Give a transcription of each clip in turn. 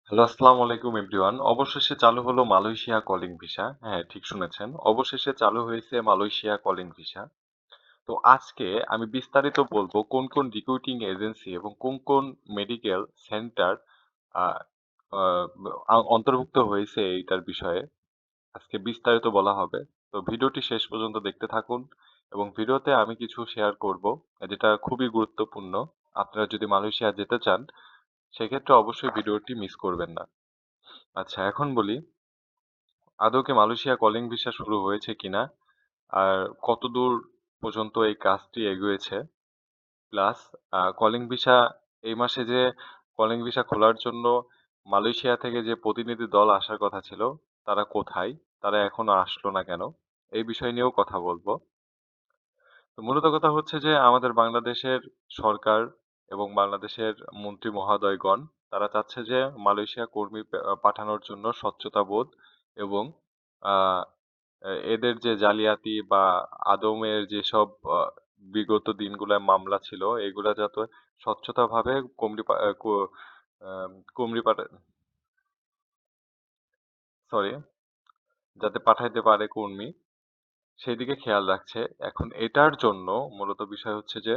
Hello, আসসালামু আলাইকুম everyone. অবশেষে চালু হলো মালয়েশিয়া কলিং ভিসা। হ্যাঁ, ঠিক শুনেছেন। অবশেষে চালু হয়েছে মালয়েশিয়া কলিং ভিসা। তো আজকে আমি বিস্তারিত বলবো কোন, কোন রিক্রুটিং এজেন্সি এবং কোন, কোন মেডিকেল সেন্টার আ আ অন্তর্ভুক্ত হয়েছে এইটার বিষয়ে। আজকে বিস্তারিত বলা হবে। তো ভিডিওটি শেষ পর্যন্ত দেখতে থাকুন এবং ভিডিওতে আমি কিছু শেয়ার করব, যেটা খুবই গুরুত্বপূর্ণ। আপনারা যদি মালয়েশিয়া যেতে চান, সেক্ষেত্রে অবশ্যই ভিডিওটি মিস করবেন না। আচ্ছা, এখন বলি আদৌ কি মালয়েশিয়া কলিং ভিসা শুরু হয়েছে কিনা? আর কতদূর পর্যন্ত এই কাজটি এগুয়েছে? প্লাস কলিং ভিসা এই মাসে যে কলিং ভিসা খোলার জন্য মালয়েশিয়া থেকে যে প্রতিনিধি দল আসার কথা ছিল, তারা কোথায়? তারা এখনো আসলো না কেন? এই বিষয় নিয়েও কথা বলব। তো মূলত কথা হচ্ছে যে আমাদের বাংলাদেশের সরকার এবং বাংলাদেশের মন্ত্রী মহোদয়গণ তারা চাচ্ছে যে মালয়েশিয়া কর্মী পাঠানোর জন্য স্বচ্ছতাবোধ এবং আ এদের যে জালিয়াতি বা আদমের যেসব বিগত দিনগুলায় মামলা ছিল এগুলা যাতে স্বচ্ছতাভাবে কমডি পা আ কো আম কমরি পাঠা সরি, যাতে পাঠাইতে পারে কর্মী সেদিকে খেয়াল রাখছে। এখন এটার জন্য মূলত বিষয় হচ্ছে যে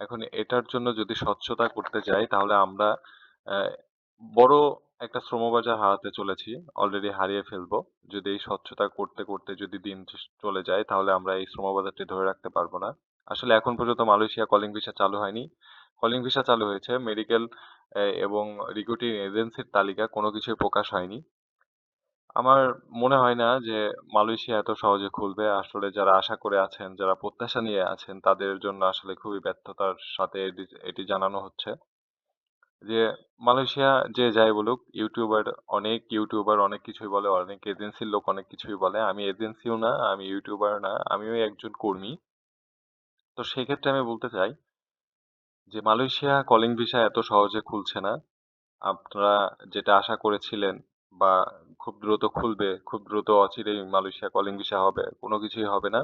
এখন এটার জন্য যদি স্বচ্ছতা করতে যাই তাহলে আমরা অ্যা বড় একটা শ্রমবাজার হারাতে চলেছি। অলরেডি হারিয়ে ফেলবো। যদি এই স্বচ্ছতা করতে, করতে যদি দিন চলে যায় তাহলে আমরা এই শ্রমবাজারটি ধরে রাখতে পারবো না। আসলে এখন পর্যন্ত মালয়েশিয়া কলিং ভিসা চালু হয়নি। কলিং ভিসা চালু হয়েছে মেডিকেল এবং রিক্রুটিং এজেন্সির তালিকা কোনো কিছুই প্রকাশ হয়নি। আমার মনে হয় না যে মালয়েশিয়া এত সহজে খুলবে। আসলে যারা আশা করে আছেন, যারা প্রত্যাশা নিয়ে আছেন তাদের জন্য আসলে খুবই ব্যর্থতার সাথে এটি জানানো হচ্ছে। যে মালয়েশিয়া যে যাই বলুক অনেক ইউটিউবার অনেক কিছুই বলে, অনেক এজেন্সির লোক অনেক কিছুই বলে। আমি এজেন্সিও না, আমি ইউটিউবার না, আমিও একজন কর্মী। তো সেক্ষেত্রে আমি বলতে চাই যে মালয়েশিয়া কলিং ভিসা এত সহজে খুলছে না। আপনারা যেটা আশা করেছিলেন বা খুব দ্রুত খুলবে, খুব দ্রুত অচিরেই মালয়েশিয়া কলিং ভিসা হবে, কোনো কিছুই হবে না।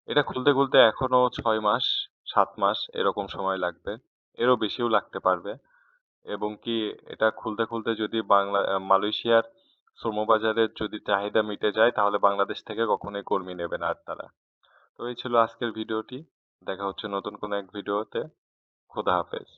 এটা খুলতে, খুলতে এখনো ৬ মাস, ৭ মাস এরকম সময় লাগবে। এরও বেশিও লাগতে পারবে এবং কি এটা খুলতে, খুলতে যদি মালয়েশিয়ার শ্রমবাজারের যদি চাহিদা মিটে যায় তাহলে বাংলাদেশ থেকে কখনোই কর্মী নেবে না আর তারা। তো এই ছিল আজকের ভিডিওটি। দেখা হচ্ছে নতুন কোনো এক ভিডিওতে। খোদা হাফেজ।